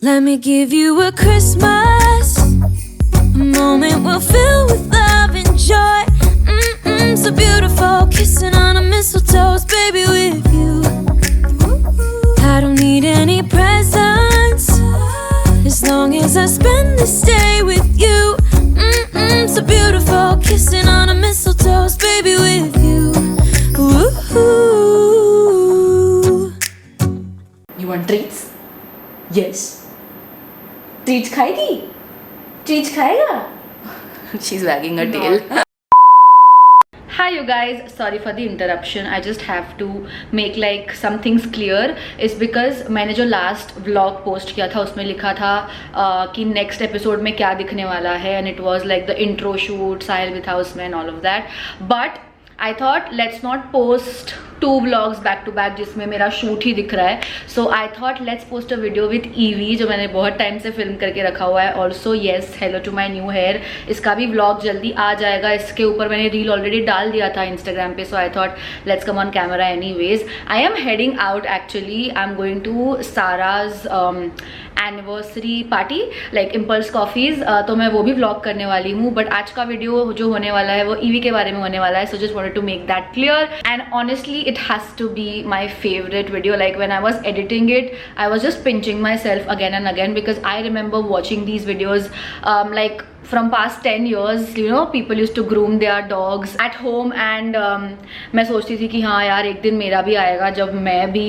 Let me give you a Christmas, a moment we'll fill with love and joy. So beautiful, kissing on a mistletoe, baby, with you. I don't need any presents, as long as I spend this day with you. So beautiful, kissing on a mistletoe, baby, with you. You want treats? Yes. Treats खाएगी? Treats खाएगा? She's wagging her tail. Hi you guys, sorry for the interruption. I just have to make like some things clear. It's because मैंने जो last vlog post किया था उसमें लिखा था कि next episode में क्या दिखने वाला है, and it was like the intro shoot, साहिल भी था उसमें and all of that. But I thought let's not post 2 vlogs back to back जिसमें मेरा शूट ही दिख रहा है. So I thought let's post a video with Evie जो मैंने बहुत टाइम से फिल्म करके रखा हुआ है. Also yes, hello to my new hair. इसका भी vlog जल्दी आ जाएगा. इसके ऊपर मैंने रील ऑलरेडी डाल दिया था Instagram पे. So I thought let's come on camera anyways. I am heading out actually. I'm going to Sarah's anniversary party like impulse coffees. तो मैं वो भी व्लॉग करने वाली हूँ. बट आज का वीडियो जो होने वाला है वो ईवी के बारे में होने वाला है. So just wanted to make that clear. And honestly it has to be my favourite video. Like when I was editing it I was just pinching myself again and again because I remember watching these videos like from past 10 years, you know, people used to groom their dogs at home and मैं सोचती थी कि हाँ यार एक दिन मेरा भी आएगा जब मैं भी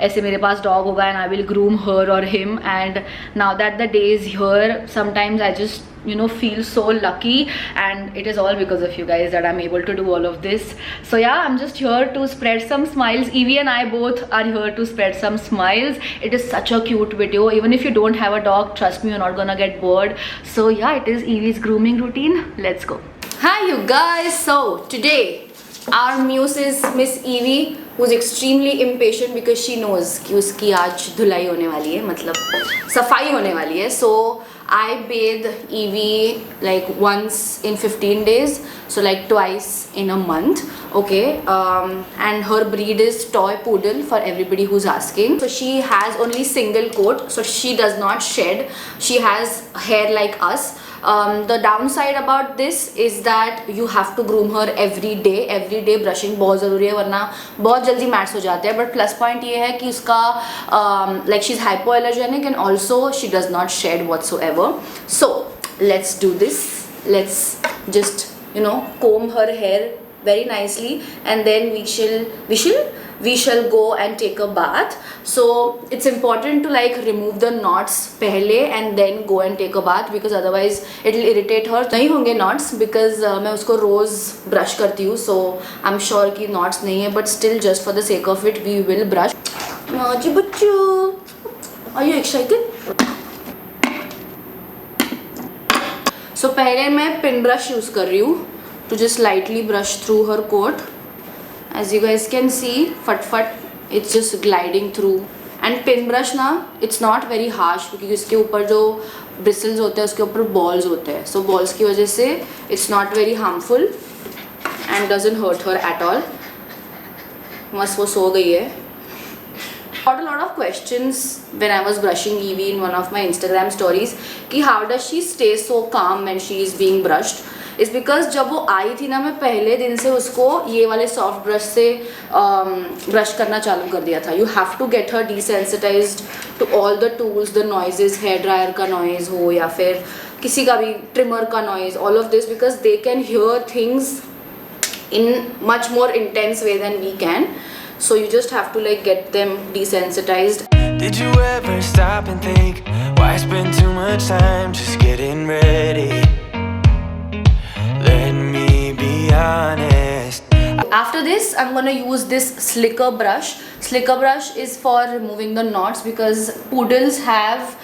ऐसे मेरे पास dog होगा and I will groom her or him. And now that the day is here, sometimes I just feel so lucky, and it is all because of you guys that I'm able to do all of this. So yeah, I'm just here to spread some smiles. Evie and I both are here to spread some smiles. It is such a cute video. Even if you don't have a dog, trust me, you're not gonna get bored. So yeah, it is Evie's grooming routine. Let's go. Hi you guys. So today our muse is Miss Evie, who's extremely impatient because she knows कि उसकी आज धुलाई होने वाली है, मतलब सफाई होने वाली है. So I bathe Evie like once in 15 days, so like twice in a month. Okay, and her breed is toy poodle for everybody who's asking. So she has only single coat, so she does not shed. She has hair like us. The downside about this is that you have to groom her every day brushing बहुत ज़रूरी है वरना बहुत जल्दी mats हो जाते हैं. But plus point ये है कि उसका like she's hypoallergenic and also she does not shed whatsoever. So let's do this. Let's just comb her hair very nicely and then we shall go and take a bath. So it's important to like remove the knots पहले and then go and take a bath because otherwise it will irritate her. नहीं होंगे knots because मैं उसको रोज़ brush करती हूँ. So I'm sure कि knots नहीं है, but still just for the sake of it we will brush. Ji Bachchu, are you excited? So पहले मैं pin brush यूज़ कर रही हूँ to just lightly brush through her coat. As you guys can see, फट it's just gliding through. And pin brush ना, it's not very harsh क्योंकि इसके ऊपर जो bristles होते हैं उसके ऊपर balls होते हैं. So balls की वजह से it's not very harmful and doesn't hurt her at all. बस वो सो गई है. Got a lot of questions when I was brushing Evie in one of my Instagram stories कि how does she stay so calm when she is being brushed. इस because जब वो आई थी ना, मैं पहले दिन से उसको ये वाले सॉफ्ट ब्रश से ब्रश करना चालू कर दिया था. You have to get her desensitized to all the tools, the noises, hair dryer का नॉइज़ हो या फिर किसी का भी ट्रिमर का noise, all of this because they can hear things in much more intense way than we can. So you just have to like get them desensitized. Did you ever stop and think, why spend too much time just getting ready? Let me be honest. After this I'm gonna use this slicker brush. Slicker brush is for removing the knots because poodles have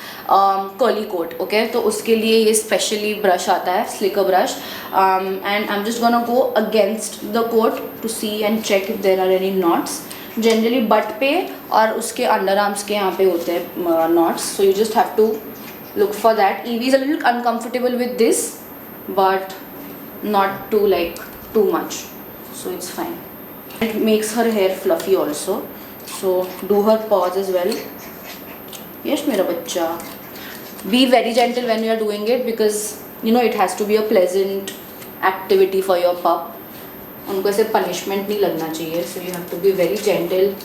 curly coat. Okay, तो उसके लिए ये specially brush आता है, slicker brush. And I'm just gonna go against the coat to see and check if there are any knots. Generally butt पे और उसके underarms के यहाँ पे होते हैं knots. So you just have to look for that. Evie is a little uncomfortable with this, but not too like too much. So it's fine. It makes her hair fluffy also. So do her paws as well. Yes, मेरा बच्चा. be very gentle when you are doing it because you know it has to be a pleasant activity for your pup. उनको ऐसे punishment नहीं लगना चाहिए, so you have to be very gentle.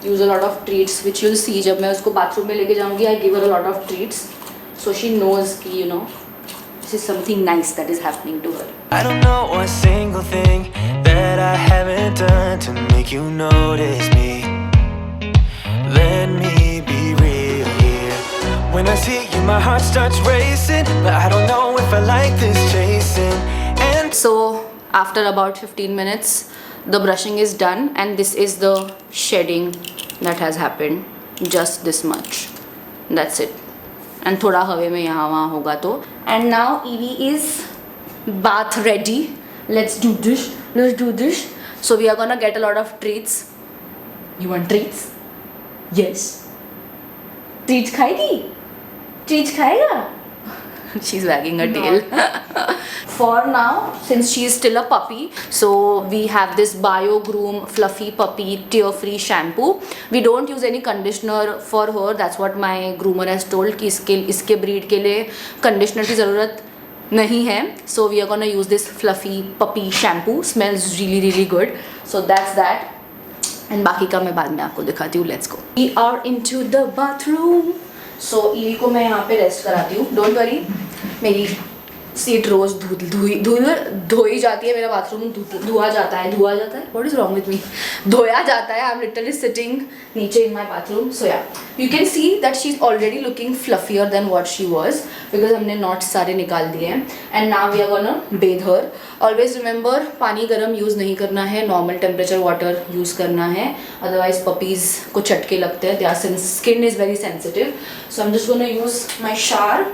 Use a lot of treats which you'll see. जब मैं उसको bathroom में लेके जाऊँगी I give her a lot of treats so she knows कि you know this is something nice that is happening to her. I don't know a single thing that I haven't done to make you notice me. Let me be real here. When I see you, my heart starts racing, but I don't know if I like this chasing. And So after about 15 minutes, the brushing is done, and this is the shedding that has happened. Just this much. That's it. And थोड़ा हवे में यहाँ वहाँ होगा तो. And now Evie is bath ready. Let's do this. Let's do this. So we are gonna get a lot of treats. You want treats? Yes. Treats खाएगी? Treats खाएगा? She's wagging her tail. For now, since she is still a puppy, so we have this BioGroom Fluffy Puppy Tear-Free Shampoo. We don't use any conditioner for her. That's what my groomer has told कि इसके breed के लिए conditioner की ज़रूरत नहीं है. So we are gonna use this Fluffy Puppy Shampoo. Smells really good. So that's that. And बाकी का मैं बाद में आपको दिखाती हूँ. Let's go. We are into the bathroom. So EV को मैं यहाँ पे रेस्ट कराती हूँ. Don't worry. मेरी सीट रोज धोई जाती है. मेरा बाथरूम धोया जाता है. What is wrong with me? धोया जाता है. I'm literally sitting नीचे in my bathroom. So yeah, you can see that she's already looking fluffier than what she was because हमने knots सारे निकाल दिए हैं. And now we are gonna bathe her. Always remember, पानी गर्म use नहीं करना है. Normal temperature water यूज़ करना है. Otherwise puppies को चटके लगते हैं. Their skin is very sensitive. So I'm just gonna use my shower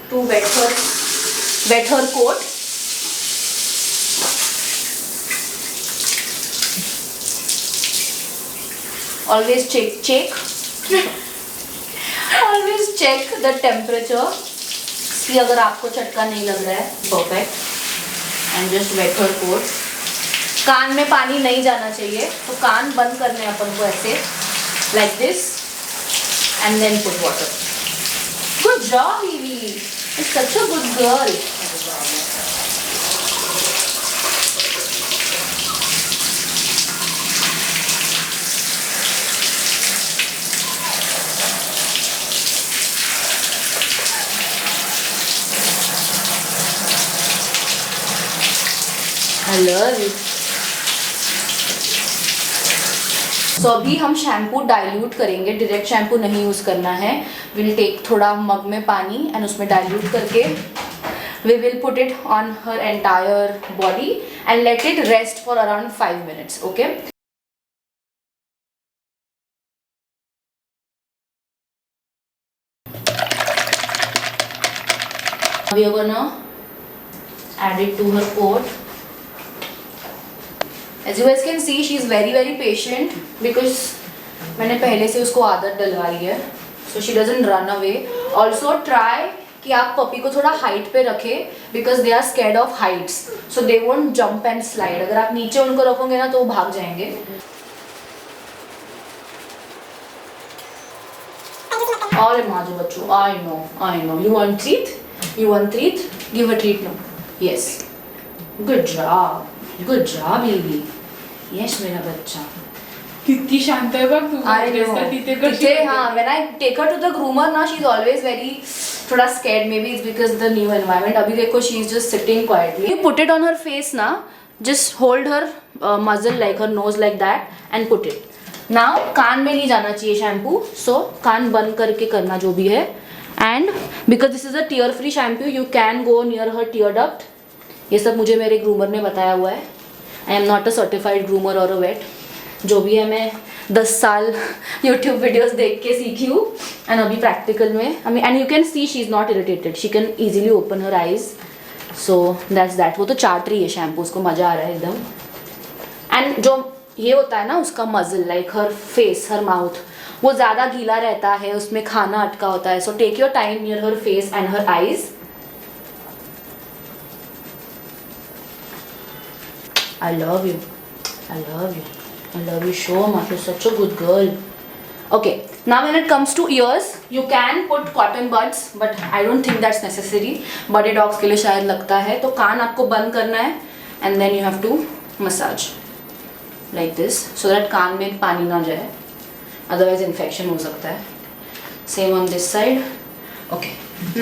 to wet her coat. Always check always check the temperature कि अगर आपको चटका नहीं लग रहा है. Perfect. And just wet her coat. कान में पानी नहीं जाना चाहिए, तो कान बंद करने अपन को ऐसे like this and then put water. Good job, Evie. It's such a good girl. I love it. So अभी हम शैम्पू डाइल्यूट करेंगे. डायरेक्ट शैम्पू नहीं यूज़ करना है. विल टेक थोड़ा मग में पानी एंड उसमें डाइल्यूट करके we will put it on her entire body and let it rest for around 5 minutes. Okay. We are gonna add it to her coat. As you guys can see, she is very patient because मैंने पहले से उसको आदत डलवाई है. So she doesn't run away. Also try कि आप puppy को थोड़ा हाइट पे रखें because they are scared of heights. So they won't jump and slide. अगर आप नीचे उनको रखोगे ना तो वो भाग जाएंगे. और माजो बच्चों, I know. You want treat? Give a treat now. Yes. Good job, Evie. Yes, मेरा बच्चा. कितनी शांत है बघ तू. तिथे हाँ, when I take her to the groomer ना, she's always very थोड़ा scared. Maybe it's because the new environment. अभी देखो she's just sitting quietly. You put it on her face ना, just hold her muzzle like her nose like that and put it. Now कान में नहीं जाना चाहिए shampoo, so कान बंद करके करना जो भी है. And because this is a tear free shampoo, you can go near her tear duct. ये सब मुझे मेरे ग्रूमर ने बताया हुआ है. I am not a certified groomer और अ वेट. जो भी है मैं 10 साल यूट्यूब वीडियोस देख के सीखी हूँ एंड अभी प्रैक्टिकल में. I mean and you can see she is not irritated. She can easily open her eyes. So that's that. वो तो चाट रही है शैम्पू, उसको मज़ा आ रहा है एकदम. एंड जो ये होता है ना उसका मजल लाइक हर फेस, हर माउथ, वो ज़्यादा गीला रहता है, उसमें खाना अटका होता है. So take your time near her face and her eyes. I love you so much. You're such a good girl. Okay, Now when it comes to ears, you can put cotton buds, but I don't think that's necessary. बड़े dogs के लिए शायद लगता है, तो कान आपको बंद करना है and then you have to massage like this so that कान में पानी ना जाए, otherwise infection हो सकता है. Same on this side. Okay,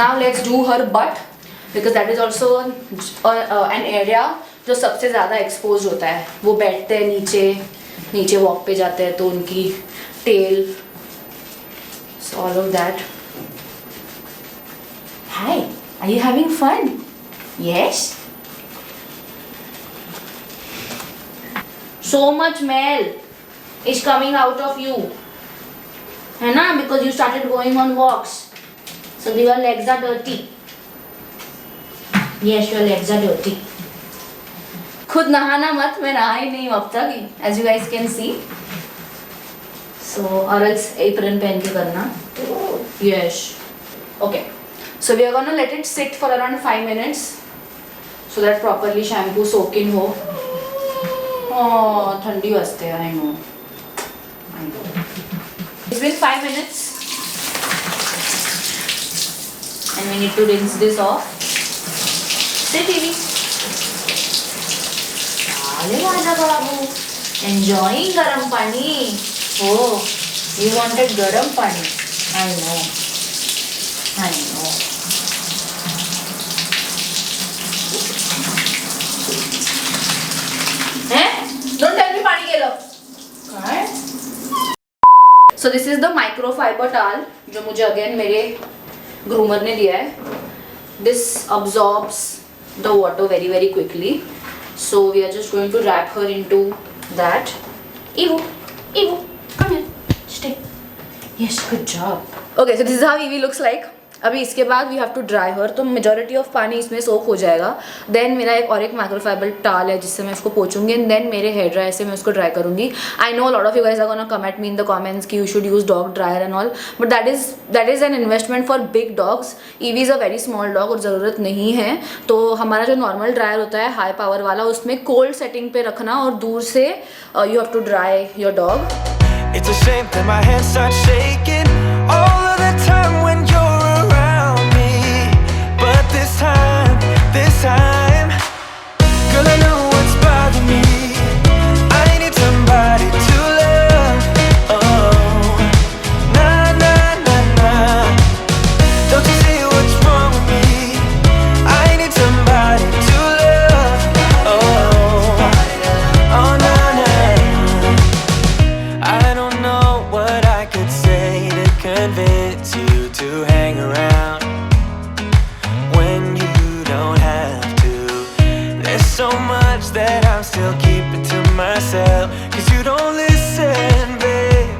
now let's do her butt because that is also an area जो सबसे ज़्यादा exposed होता है. वो बैठते हैं नीचे walk पे जाते हैं तो उनकी tail, so all of that. Hi, are you having fun? Yes. So much smell is coming out of you. है ना, because you started going on walks, so your legs are dirty. Yes, your legs are dirty. खुद नहाना मत, मैं नहा ही नहीं अब तक, as you guys can see. So or else apron पहन के करना. Yes. Okay. So we are gonna let it sit for around 5 minutes, so that properly shampoo soak in हो. Oh, ठंडी वास्ते, I know. It's been 5 minutes and we need to rinse this off. Sit, Evie. Chale Raja Babu. Enjoying garam pani. Oh, you wanted garam pani. I know. Don't tell me pani ke lo. What? So this is the microfiber towel जो मुझे again मेरे groomer ने दिया है. This absorbs the water very very quickly. So we are just going to wrap her into that. Evo, come here, stay. Yes, good job. Okay, so this is how Evie looks like. अभी इसके बाद we have to dry हर, तो majority of पानी इसमें सोक हो जाएगा. Then मेरा एक माइक्रोफाइबर टाल है जिससे मैं इसको पोंछूंगी एंड देन मेरे हेयर ड्रायर से मैं उसको ड्राई करूंगी. I know lot of you guys are gonna come at me in the comments कि you should use dog dryer and all, but that is an investment for big dogs. Evie is a very small dog और ज़रूरत नहीं है. तो हमारा जो normal dryer होता है हाई पावर वाला, उसमें कोल्ड सेटिंग पे रखना और दूर से you have to dry your dog. It's a shame that my hands start shaking all of the time when you're around me. But this time, girl, I know what's bothering me. I need somebody to love. Oh, nah, nah, nah, nah. Don't you see what's wrong with me? I need somebody to love. Oh, oh, nah, nah. I don't know what I could say to convince you to hang around when you don't have to. There's so much that I'm still keeping to myself, 'cause you don't listen, babe.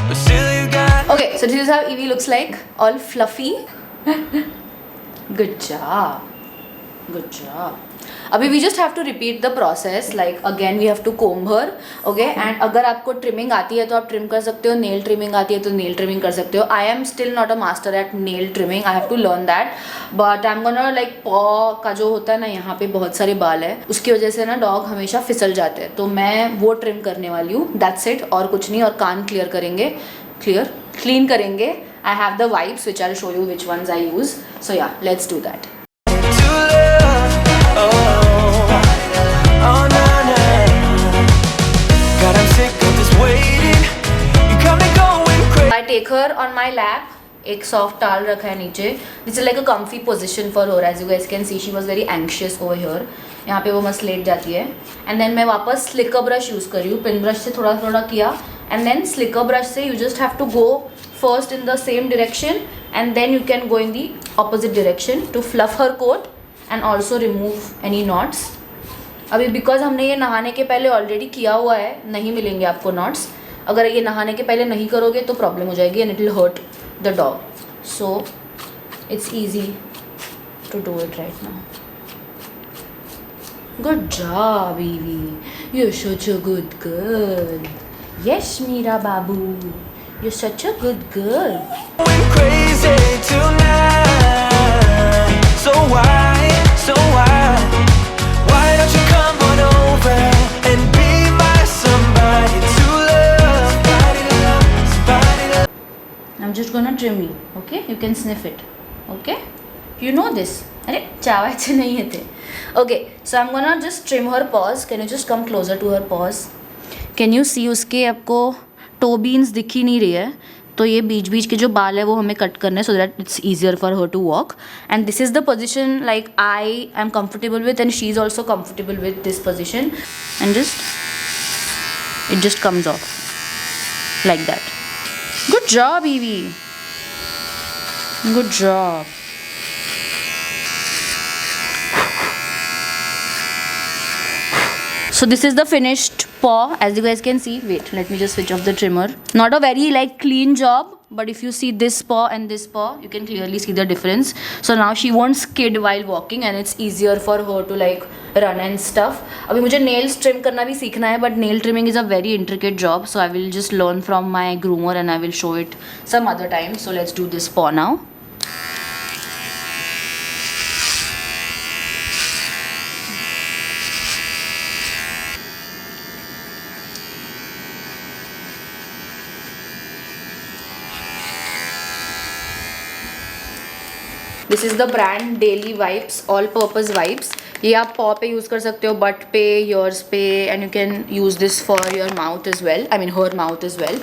But still you got. Okay, so this is how Evie looks like, all fluffy. Good job. अभी we just have to repeat the process, like again we have to comb her, okay? And अगर आपको trimming आती है तो आप trim कर सकते हो, nail trimming आती है तो nail trimming कर सकते हो. I am still not a master at nail trimming, I have to learn that, but I'm gonna like paw का जो होता है ना, यहाँ पे बहुत सारे बाल है, उसकी वजह से ना डॉग हमेशा फिसल जाते हैं, तो मैं वो ट्रिम करने वाली हूँ. That's it, और कुछ नहीं. और कान clean करेंगे. I have the wipes which I'll show you which ones I use. So yeah, let's do that. To love. Oh, nah, nah. God, I'm sick of this waiting. You got me going crazy. I take her on my lap. एक soft towel रखा है नीचे. This is like a comfy position for her. As you guys can see she was very anxious over here. यहाँ पे वो मस्त late जाती है. एंड देन मैं वापस स्लिकर ब्रश यूज़ कर रही हूँ. पिन ब्रश से थोड़ा थोड़ा किया एंड देन स्लिकर ब्रश से you just have to go first in the same direction and then you can go in the opposite direction to fluff her coat and also remove any knots. अभी because हमने ये नहाने के पहले already किया हुआ है, नहीं मिलेंगे आपको नॉट्स. अगर ये नहाने के पहले नहीं करोगे तो प्रॉब्लम हो जाएगी and it will hurt the dog. So it's easy to do it right now. Good job, Evie. You're such a good girl. Yes, Meera Babu. You're such a good girl. Going crazy tonight. So why don't you come on over and be my somebody to love, somebody to love, somebody to love. just gonna trim you. Okay, you can sniff it. Okay, you know this. अरे चावायचे नहीं है थे. Okay, so I'm gonna just trim her paws. Can you just come closer to her paws? Can you see उसके आपको toe beans दिख ही नहीं रही है, तो ये बीच बीच के जो बाल है वो हमें कट करने so that it's easier for her to walk. And this is the position like I am comfortable with and she is also comfortable with this position. And just it just comes off like that. Good job, Evie. Good job. So this is the finished paw. As you guys can see, wait, let me just switch off the trimmer. Not a very like clean job, but if you see this paw and this paw, you can clearly see the difference. So now she won't skid while walking and it's easier for her to like run and stuff. अभी मुझे nails trim करना भी सीखना है, but nail trimming is a very intricate job, so I will just learn from my groomer and I will show it some other time. So let's do this paw now. This is the brand daily wipes, all purpose wipes. ये आप पॉ पे use कर सकते हो, but पे, years पे, and you can use this for your mouth is well. I mean her mouth is well.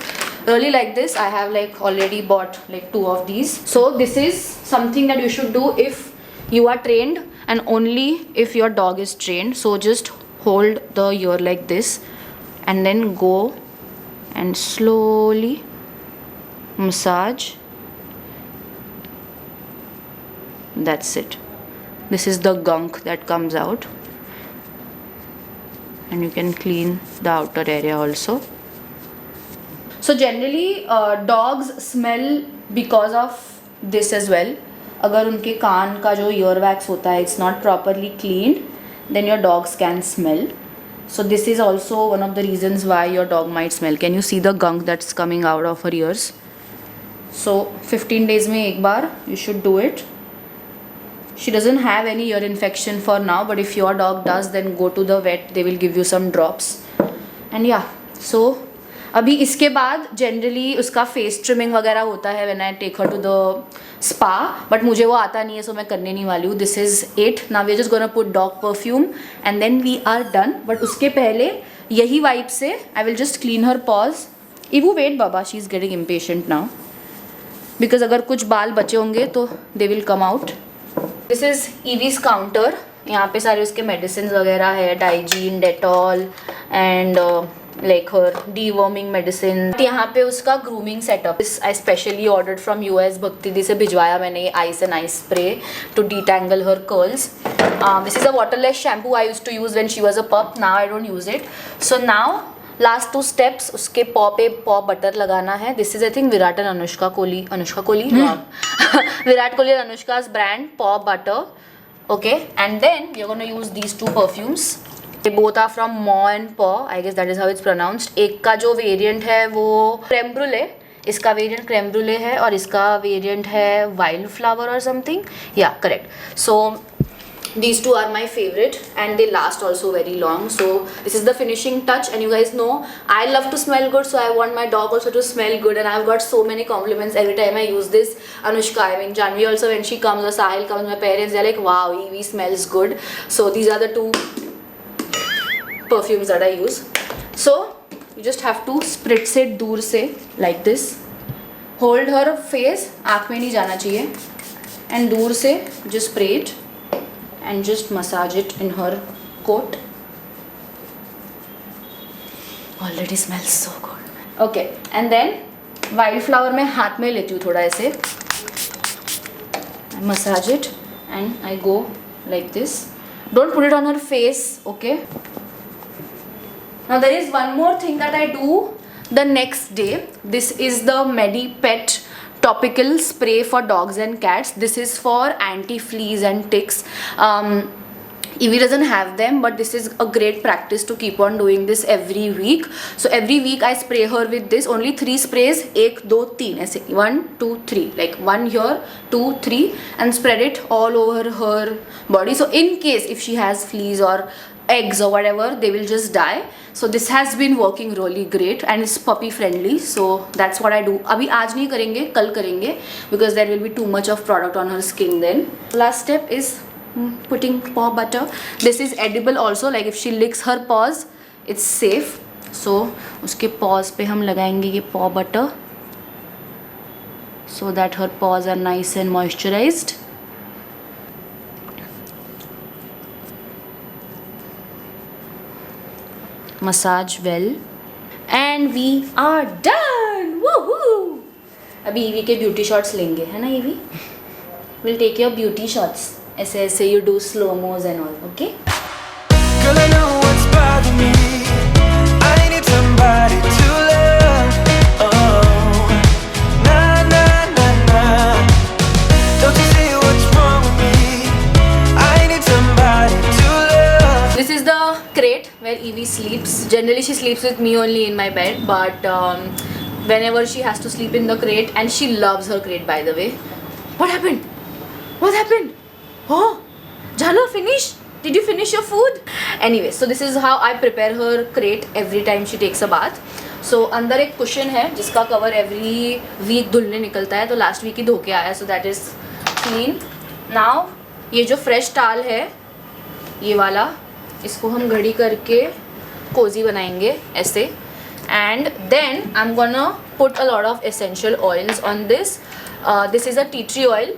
Really like this. I have like already bought like 2 of these. So this is something that you should do if you are trained and only if your dog is trained. So just hold the ear like this and then go and slowly massage. That's it. This is the gunk that comes out and you can clean the outer area also. So generally dogs smell because of this as well. अगर उनके कान का जो ear wax होता है it's not properly cleaned, then your dogs can smell. So this is also one of the reasons why your dog might smell. Can you see the gunk that's coming out of her ears? So 15 days में एक बार you should do it. She doesn't have any ear infection for now, but if your dog does, then go to the vet. They will give you some drops. And yeah, so अभी इसके बाद generally उसका face trimming वगैरह होता है when I take her to the spa, but मुझे वो आता नहीं है, सो मैं करने नहीं वाली हूँ. This is it. Now we are just gonna put dog perfume and then we are done. But उसके पहले यही वाइप से I will just clean her paws. इवू वेट बाबा, she is getting impatient now, because अगर कुछ बाल बचे होंगे तो they will come out. This is Evie's counter. यहाँ पे सारे उसके मेडिसिन वगैरह है, Digene, Dettol and like her deworming medicine. यहाँ पे उसका grooming setup. This I specially ordered from US. भक्ति दी से भिजवाया मैंने ये ice and ice spray to detangle her curls. This is a waterless shampoo I used to use when she was a pup. Now I don't use it. So now last 2 steps. उसके paw पे paw butter लगाना है. This is I think Virat and Anushka Kohli. Virat Kohli and Anushka's brand paw butter. Okay, and then we are gonna use these 2 perfumes. Both are from Maw and Paw, I guess that is how it's pronounced. एक का जो variant है वो cream ब्रूले, इसका variant cream ब्रूले है और इसका variant है वाइल्ड फ्लावर और समथिंग. या correct. So these 2 are my favorite and they last also very long. So this is the finishing touch, and you guys know I love to smell good, so I want my dog also to smell good, and I've got so many compliments every time I use this. Anushka, I mean Janvi also, when she comes, or Sahil comes, my parents, they're like, wow, Evie smells good. So these are the 2 perfumes that I use. So you just have to spritz it दूर से like this. Hold her face, आँख में नहीं जाना चाहिए, and दूर से just spray it and just massage it in her coat. Already smells so good. Okay, and then wildflower मैं हाथ में लेती हूँ थोड़ा ऐसे. I massage it and I go like this. Don't put it on her face, okay? Now there is one more thing that I do the next day. This is the MediPet topical spray for dogs and cats. This is for anti-fleas and ticks. Evie doesn't have them, but this is a great practice to keep on doing this every week. So every week I spray her with this. Only 3 sprays. 1, 2, 3. ऐसे 1, 2, 3. Like 1 here, 2, 3, and spread it all over her body. So in case if she has fleas or eggs or whatever, they will just die. So this has been working really great and it's puppy friendly. So that's what I do. अभी आज नहीं करेंगे, कल करेंगे, because there will be too much of product on her skin then. Last step is putting paw butter. This is edible also, like if she licks her paws, it's safe. So उसके paws पे हम लगाएंगे ये paw butter, so that her paws are nice and moisturized. Massage well and we are done. Woohoo! अभी EV के beauty shots लेंगे, है ना EV? We'll take your beauty shots. ऐसे ऐसे you do slow mos and all, okay? Girl, I know what's bothering me. I need somebody to love. Oh, nah, nah, nah, nah. Don't you see what's wrong with me? I need somebody to love. This is the crate where Evie sleeps. Generally she sleeps with me only in my bed, but whenever she has to sleep in the crate, and she loves her crate by the way. What happened? What happened? Oh, Jana, finish? Did you finish your food? Anyway, so this is how I prepare her crate every time she takes a bath. So अंदर एक cushion है जिसका cover every week धुलने निकलता है, तो last week ही धो के आया, so that is clean. Now ये जो fresh towel है, ये वाला, इसको हम घड़ी करके कोजी बनाएंगे ऐसे. And then I am gonna put a lot of essential oils on this. This is a tea tree oil.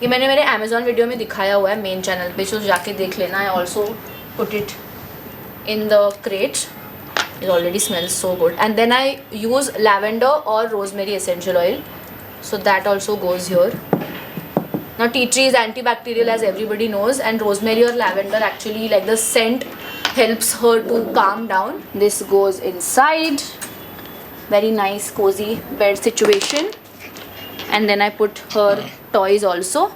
ये मैंने मेरे अमेजोन वीडियो में दिखाया हुआ है मेन चैनल पे, सो जाके देख लेना. I also put it in the crate. It already smells so good. And then I use lavender और rosemary essential oil, so that also goes here. Now tea tree is antibacterial as everybody knows, and rosemary or lavender actually, like the scent helps her to calm down. This goes inside. Very nice cozy bed situation. And then I put her toys also.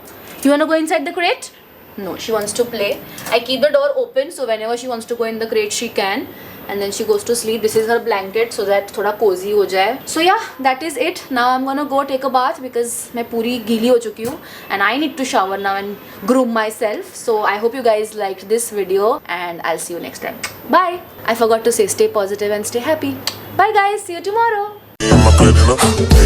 You want to go inside the crate? No, she wants to play. I keep the door open, so whenever she wants to go in the crate she can. And then she goes to sleep. This is her blanket so that थोड़ा cozy हो जाए. So yeah, that is it. Now I'm gonna go take a bath because मैं पूरी गीली हो चुकी हूँ and I need to shower now and groom myself. So I hope you guys liked this video and I'll see you next time. Bye. I forgot to say stay positive and stay happy. Bye guys. See you tomorrow. Am I good enough?